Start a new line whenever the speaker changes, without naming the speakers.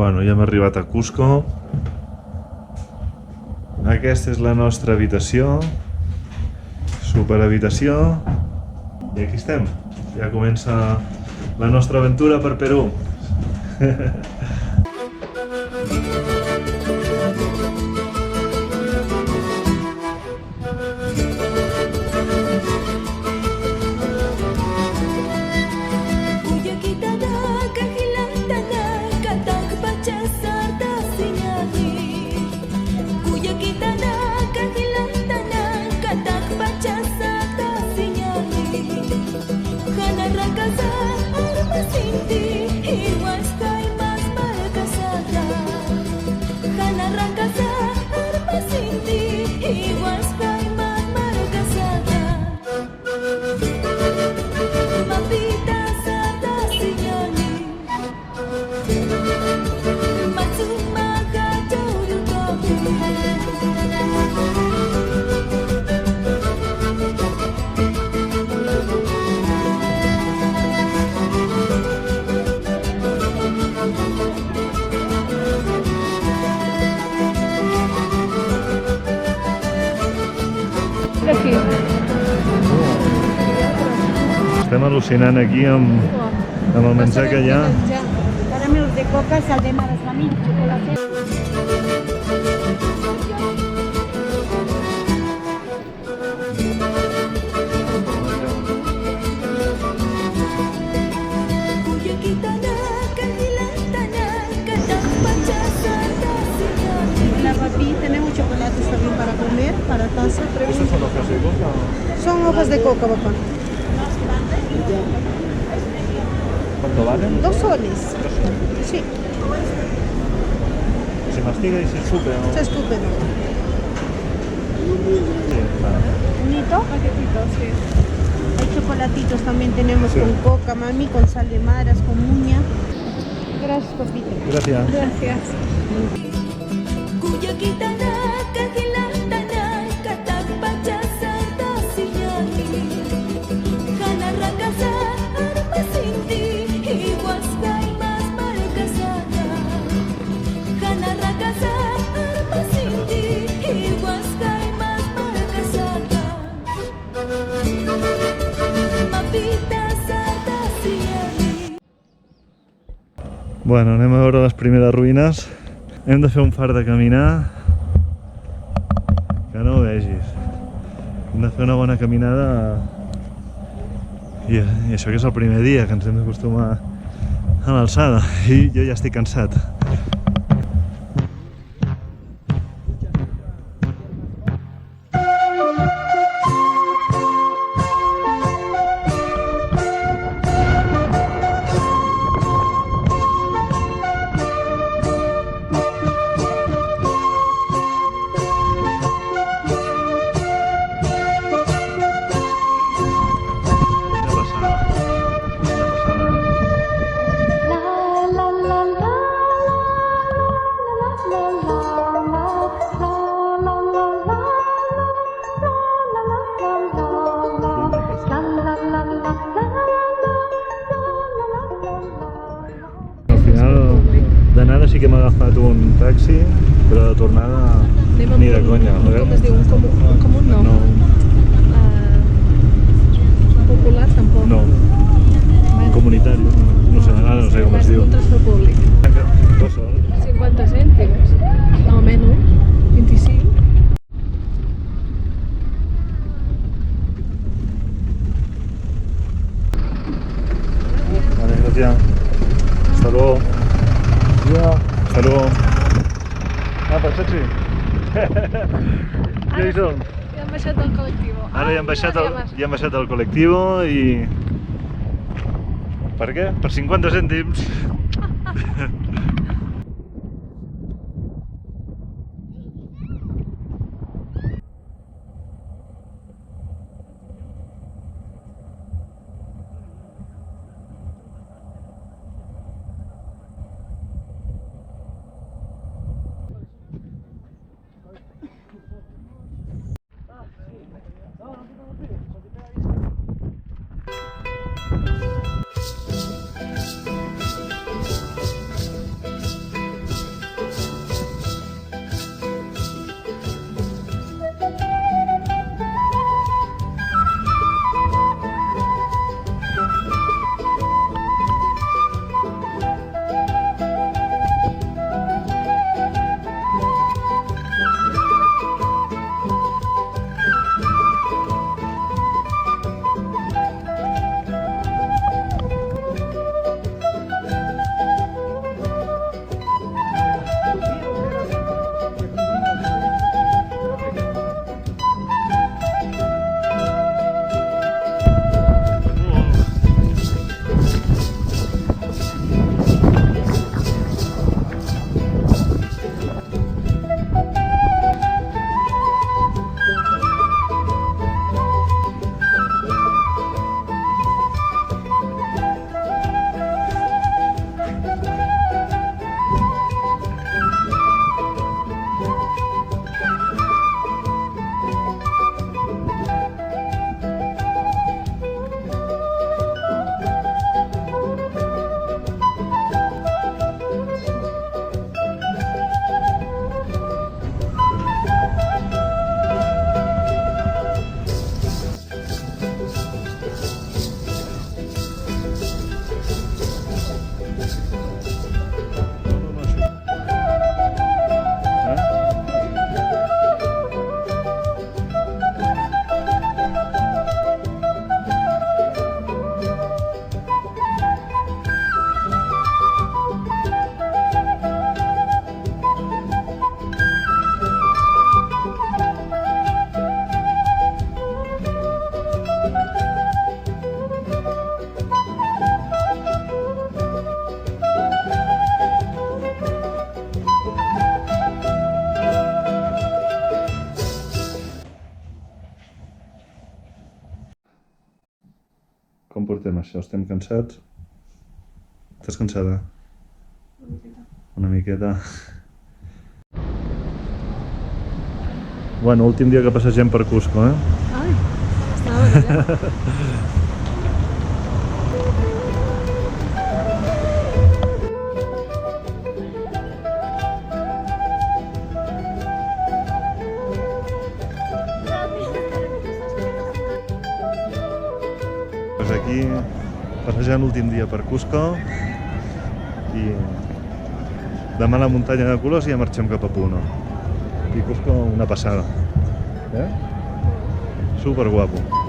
Bueno, ja hem arribat a Cusco. Aquesta és la nostra habitació. Superhabitació. I aquí estem. Ja comença la nostra aventura per Perú. Estem al·lucinant aquí amb el menjar que hi ha.
Caramels de coca, sal de mar, eslamit, xocolata. La papi, tenemos chocolates también para comer, para taza.
¿Estos son hojas de coca?
Son hojas de coca, papá.
¿Cuánto valen?
2 soles. Sí,
¿Se mastiga y se escupe? ¿No?
se escupe.
Sí, claro.
¿Unito? Paquetitos, sí. Hay chocolatitos también tenemos
Sí.
con coca, mami, con sal de maras, con muña. Gracias, papito.
Gracias.
Gracias.
Bueno, anem a veure les primeres ruïnes. Hem de fer un far de caminar que no ho vegis. Hem de fer una bona caminada i això que és el primer dia, que ens hem d'acostumar a l'alçada, i jo ja estic cansat. D'anada sí que m'ha agafat un taxi, però de tornada ni de conya.
Com es diu? Un comú no?
No.
Popular tampoc?
No. Comunitari. No sé, ara no sé com es diu.
Un transport públic.
2 sols.
50 cèntims. No, menys. 25.
Vale, gracias. Hasta luego. Hasta luego. Apa, Chachi? Ja hi som.
Ja hem baixat del col·lectiu.
Ara ja hem baixat el col·lectiu i... Per què? Per 50 cèntims. Com portem això? Estem cansats? Estàs cansada? Una miqueta. Bueno, últim dia que passegem per Cusco, eh?
Ai, estava allà.
Pues aquí passejant l'últim dia per Cusco i demà a la muntanya de Colors i ja marxem cap a Puno. I Cusco una passada. Super guapo.